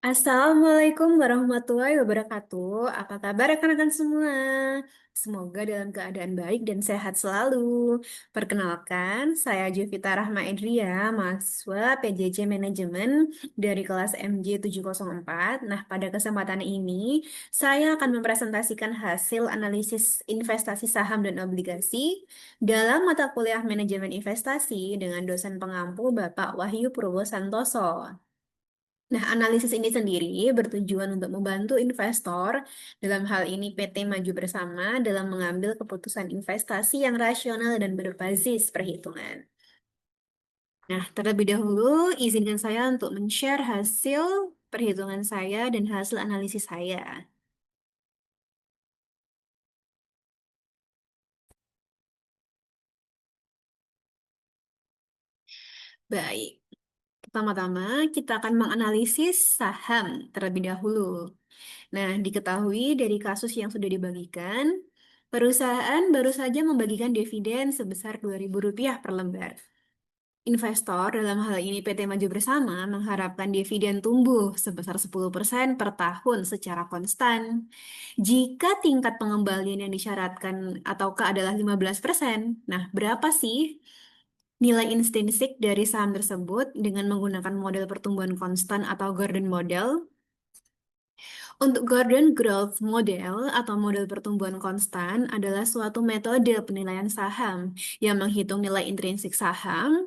Assalamualaikum warahmatullahi wabarakatuh. Apa kabar rekan-rekan semua? Semoga dalam keadaan baik dan sehat selalu. Perkenalkan, saya Jovita Rahma Edria, mahasiswa PJJ Manajemen dari kelas MJ704. Nah, pada kesempatan ini, saya akan mempresentasikan hasil analisis investasi saham dan obligasi dalam mata kuliah Manajemen Investasi dengan dosen pengampu Bapak Wahyu Purwo Santoso. Nah, analisis ini sendiri bertujuan untuk membantu investor, dalam hal ini PT Maju Bersama, dalam mengambil keputusan investasi yang rasional dan berbasis perhitungan. Nah, terlebih dahulu, izinkan saya untuk men-share hasil perhitungan saya dan hasil analisis saya. Baik, pertama-tama kita akan menganalisis saham terlebih dahulu. Nah, diketahui dari kasus yang sudah dibagikan, perusahaan baru saja membagikan dividen sebesar Rp2.000 per lembar. Investor, dalam hal ini PT Maju Bersama, mengharapkan dividen tumbuh sebesar 10% per tahun secara konstan. Jika tingkat pengembalian yang disyaratkan ataukah adalah 15%, nah berapa sih nilai intrinsik dari saham tersebut dengan menggunakan model pertumbuhan konstan atau Gordon Model? Untuk Gordon Growth Model atau model pertumbuhan konstan adalah suatu metode penilaian saham yang menghitung nilai intrinsik saham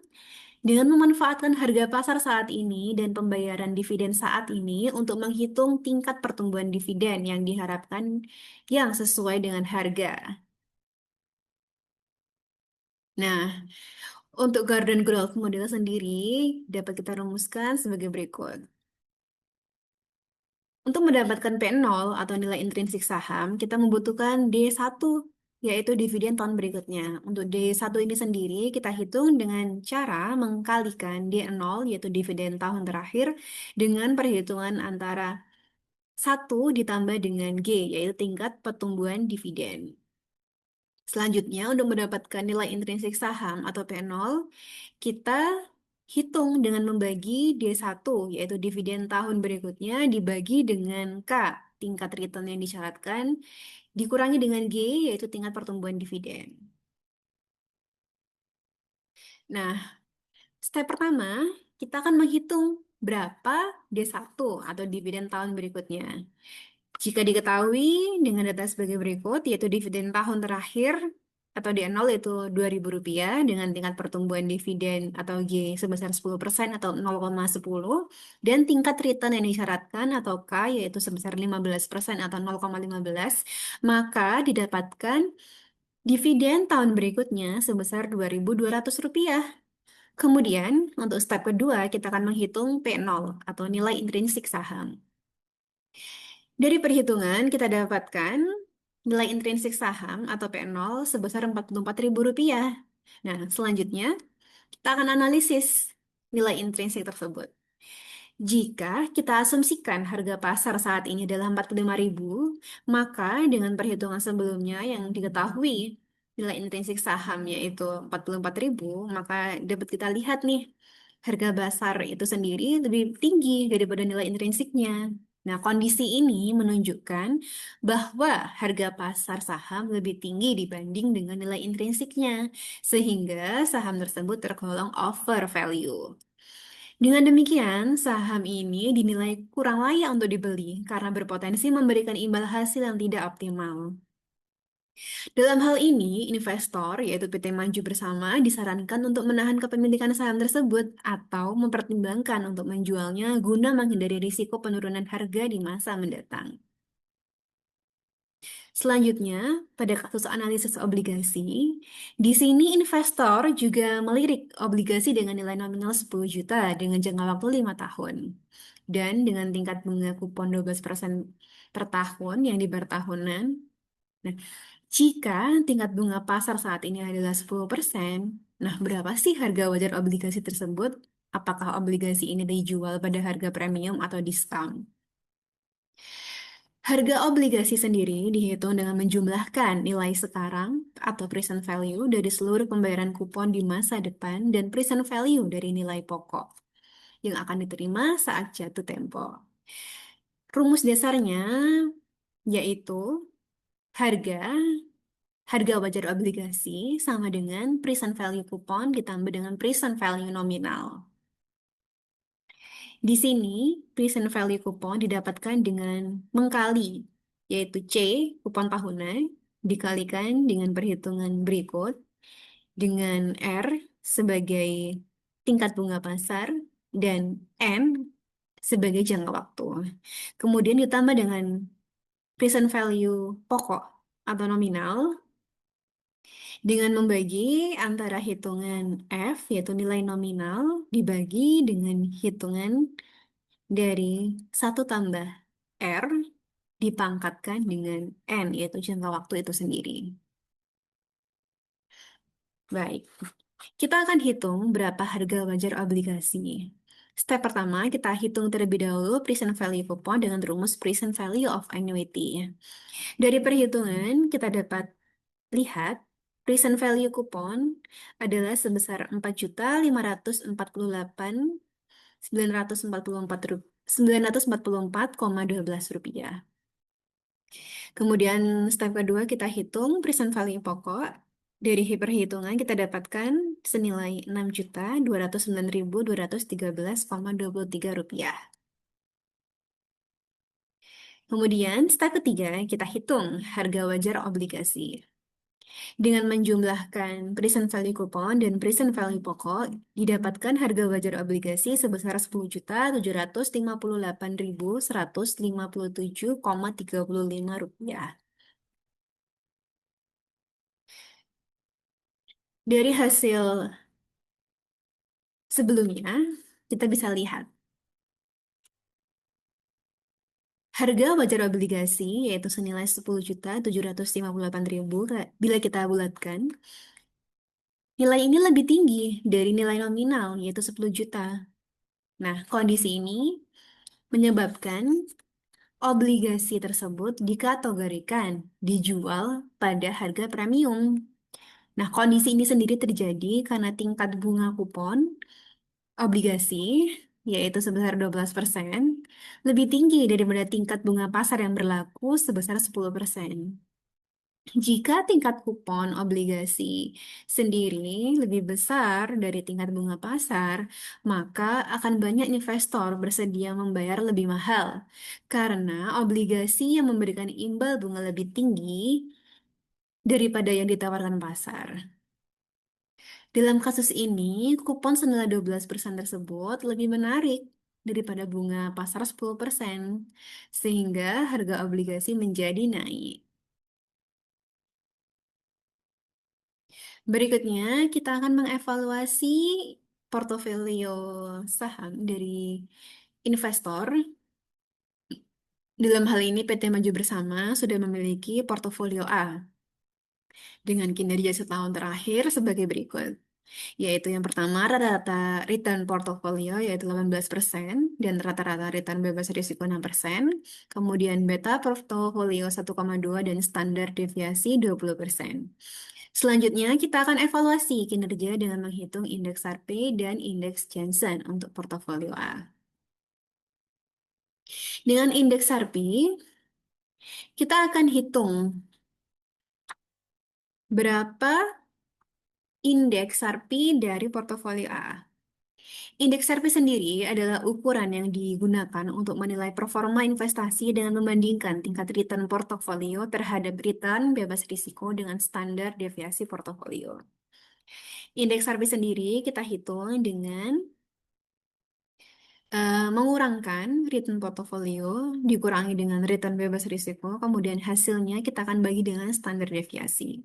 dengan memanfaatkan harga pasar saat ini dan pembayaran dividen saat ini untuk menghitung tingkat pertumbuhan dividen yang diharapkan yang sesuai dengan harga. Nah, untuk Gordon Growth Model sendiri dapat kita rumuskan sebagai berikut. Untuk mendapatkan P0 atau nilai intrinsik saham, kita membutuhkan D1, yaitu dividen tahun berikutnya. Untuk D1 ini sendiri, kita hitung dengan cara mengkalikan D0, yaitu dividen tahun terakhir, dengan perhitungan antara 1 ditambah dengan G, yaitu tingkat pertumbuhan dividen. Selanjutnya, untuk mendapatkan nilai intrinsik saham atau P0, kita hitung dengan membagi D1, yaitu dividen tahun berikutnya, dibagi dengan K, tingkat return yang disyaratkan, dikurangi dengan G, yaitu tingkat pertumbuhan dividen. Nah, step pertama, kita akan menghitung berapa D1 atau dividen tahun berikutnya. Jika diketahui dengan data sebagai berikut, yaitu dividen tahun terakhir atau D0 yaitu Rp2.000 dengan tingkat pertumbuhan dividen atau G sebesar 10% atau 0,10 dan tingkat return yang disyaratkan atau K yaitu sebesar 15% atau 0,15, maka didapatkan dividen tahun berikutnya sebesar Rp2.200. Kemudian, untuk step kedua, kita akan menghitung P0 atau nilai intrinsik saham. Dari perhitungan, kita dapatkan nilai intrinsik saham atau P0 sebesar Rp44.000. Nah, selanjutnya kita akan analisis nilai intrinsik tersebut. Jika kita asumsikan harga pasar saat ini adalah 45.000, maka dengan perhitungan sebelumnya yang diketahui nilai intrinsik saham yaitu 44.000, maka dapat kita lihat nih, harga pasar itu sendiri lebih tinggi daripada nilai intrinsiknya. Nah, kondisi ini menunjukkan bahwa harga pasar saham lebih tinggi dibanding dengan nilai intrinsiknya, sehingga saham tersebut tergolong over value. Dengan demikian, saham ini dinilai kurang layak untuk dibeli karena berpotensi memberikan imbal hasil yang tidak optimal. Dalam hal ini, investor, yaitu PT Maju Bersama, disarankan untuk menahan kepemilikan saham tersebut atau mempertimbangkan untuk menjualnya guna menghindari risiko penurunan harga di masa mendatang. Selanjutnya, pada kasus analisis obligasi, di sini investor juga melirik obligasi dengan nilai nominal 10 juta dengan jangka waktu 5 tahun. Dan dengan tingkat bunga kupon 12% per tahun yang dibayar tahunan. Nah, jika tingkat bunga pasar saat ini adalah 10%, nah berapa sih harga wajar obligasi tersebut? Apakah obligasi ini dijual pada harga premium atau diskon? Harga obligasi sendiri dihitung dengan menjumlahkan nilai sekarang atau present value dari seluruh pembayaran kupon di masa depan dan present value dari nilai pokok yang akan diterima saat jatuh tempo. Rumus dasarnya yaitu harga harga wajar obligasi sama dengan present value kupon ditambah dengan present value nominal. Di sini, present value kupon didapatkan dengan mengkali, yaitu C, kupon tahunan, dikalikan dengan perhitungan berikut, dengan R sebagai tingkat bunga pasar, dan N sebagai jangka waktu. Kemudian ditambah dengan present value pokok atau nominal, dengan membagi antara hitungan F, yaitu nilai nominal, dibagi dengan hitungan dari satu tambah R dipangkatkan dengan N, yaitu jangka waktu itu sendiri. Baik, kita akan hitung berapa harga wajar obligasi. Step pertama, kita hitung terlebih dahulu present value coupon dengan rumus present value of annuity. Dari perhitungan, kita dapat lihat present value coupon adalah sebesar 4.598.944 rupiah. Kemudian step kedua kita hitung present value pokok. Dari perhitungan kita dapatkan senilai 6.209.213,23 rupiah. Kemudian step ketiga kita hitung harga wajar obligasi. Dengan menjumlahkan present value kupon dan present value pokok, didapatkan harga wajar obligasi sebesar 10.758.157,35 rupiah. Dari hasil sebelumnya, kita bisa lihat harga wajar obligasi yaitu senilai 10.758.000 bila kita bulatkan, nilai ini lebih tinggi dari nilai nominal yaitu 10 juta. Nah, kondisi ini menyebabkan obligasi tersebut dikategorikan dijual pada harga premium. Nah, kondisi ini sendiri terjadi karena tingkat bunga kupon obligasi, yaitu sebesar 12%, lebih tinggi daripada tingkat bunga pasar yang berlaku sebesar 10%. Jika tingkat kupon obligasi sendiri lebih besar dari tingkat bunga pasar, maka akan banyak investor bersedia membayar lebih mahal karena obligasi yang memberikan imbal bunga lebih tinggi daripada yang ditawarkan pasar. Dalam kasus ini, kupon senilai 12% tersebut lebih menarik daripada bunga pasar 10%, sehingga harga obligasi menjadi naik. Berikutnya, kita akan mengevaluasi portofolio saham dari investor. Dalam hal ini, PT Maju Bersama sudah memiliki portofolio A dengan kinerja setahun terakhir sebagai berikut, yaitu yang pertama rata-rata return portofolio yaitu 18% dan rata-rata return bebas risiko 6%, kemudian beta portofolio 1,2 dan standar deviasi 20%. Selanjutnya, kita akan evaluasi kinerja dengan menghitung indeks Harpe dan indeks Jensen untuk portofolio A. Dengan indeks Harpe, kita akan hitung berapa indeks Harpe dari portofolio A. Indeks Harpe sendiri adalah ukuran yang digunakan untuk menilai performa investasi dengan membandingkan tingkat return portofolio terhadap return bebas risiko dengan standar deviasi portofolio. Indeks Harpe sendiri kita hitung dengan mengurangkan return portofolio dikurangi dengan return bebas risiko, kemudian hasilnya kita akan bagi dengan standar deviasi.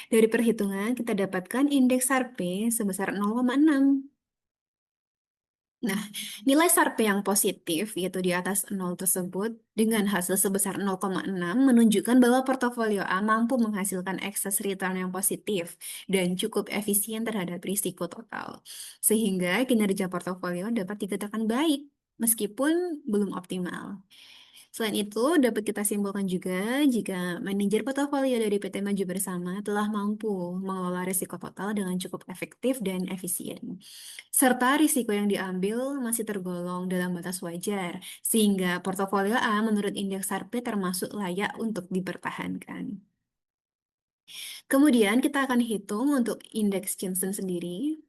Dari perhitungan kita dapatkan indeks Harpe sebesar 0,6. Nah, nilai SARP yang positif, yaitu di atas 0 tersebut, dengan hasil sebesar 0,6, menunjukkan bahwa portofolio A mampu menghasilkan excess return yang positif dan cukup efisien terhadap risiko total. Sehingga kinerja portofolio dapat dikatakan baik, meskipun belum optimal. Selain itu, dapat kita simpulkan juga jika manajer portofolio dari PT Maju Bersama telah mampu mengelola risiko total dengan cukup efektif dan efisien, serta risiko yang diambil masih tergolong dalam batas wajar, sehingga portofolio A menurut indeks Harpe termasuk layak untuk dipertahankan. Kemudian kita akan hitung untuk indeks Jensen sendiri.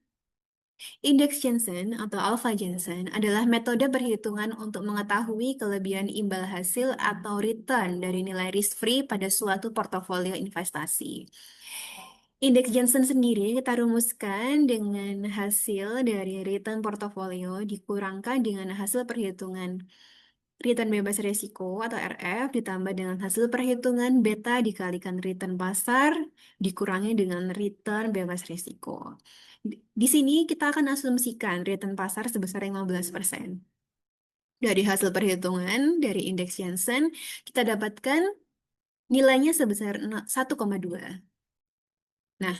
Indeks Jensen atau Alpha Jensen adalah metode perhitungan untuk mengetahui kelebihan imbal hasil atau return dari nilai risk-free pada suatu portofolio investasi. Indeks Jensen sendiri kita rumuskan dengan hasil dari return portofolio dikurangkan dengan hasil perhitungan return bebas risiko atau RF ditambah dengan hasil perhitungan beta dikalikan return pasar dikurangi dengan return bebas risiko. Di sini kita akan asumsikan return pasar sebesar 15%. Dari hasil perhitungan dari indeks Jensen, kita dapatkan nilainya sebesar 1,2. Nah,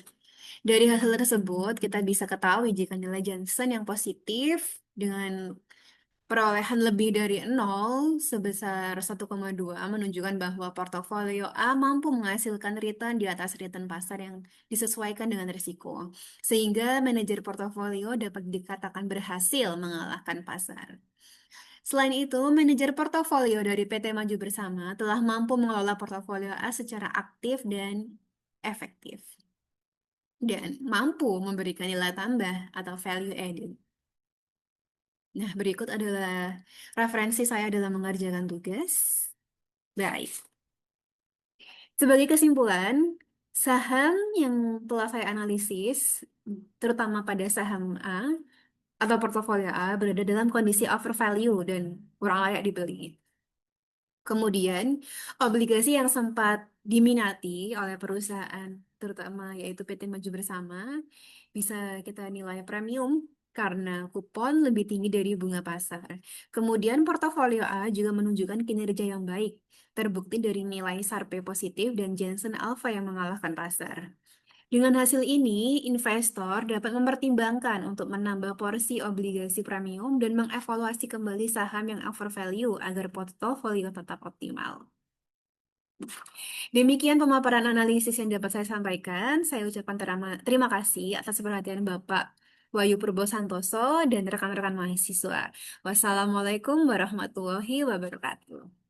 dari hasil tersebut, kita bisa ketahui jika nilai Jensen yang positif dengan perolehan lebih dari 0 sebesar 1,2 menunjukkan bahwa portofolio A mampu menghasilkan return di atas return pasar yang disesuaikan dengan risiko, sehingga manajer portofolio dapat dikatakan berhasil mengalahkan pasar. Selain itu, manajer portofolio dari PT Maju Bersama telah mampu mengelola portofolio A secara aktif dan efektif, dan mampu memberikan nilai tambah atau value added. Nah, berikut adalah referensi saya dalam mengerjakan tugas. Baik, sebagai kesimpulan, saham yang telah saya analisis, terutama pada saham A atau portofolio A, berada dalam kondisi overvalue dan kurang layak dibeli. Kemudian, obligasi yang sempat diminati oleh perusahaan, terutama yaitu PT Maju Bersama, bisa kita nilai premium karena kupon lebih tinggi dari bunga pasar. Kemudian, portofolio A juga menunjukkan kinerja yang baik, terbukti dari nilai Sharpe positif dan Jensen Alpha yang mengalahkan pasar. Dengan hasil ini, investor dapat mempertimbangkan untuk menambah porsi obligasi premium dan mengevaluasi kembali saham yang overvalue agar portofolio tetap optimal. Demikian pemaparan analisis yang dapat saya sampaikan. Saya ucapkan terima kasih atas perhatian Bapak Wahyu Purbo Santoso dan rekan-rekan mahasiswa. Wassalamualaikum warahmatullahi wabarakatuh.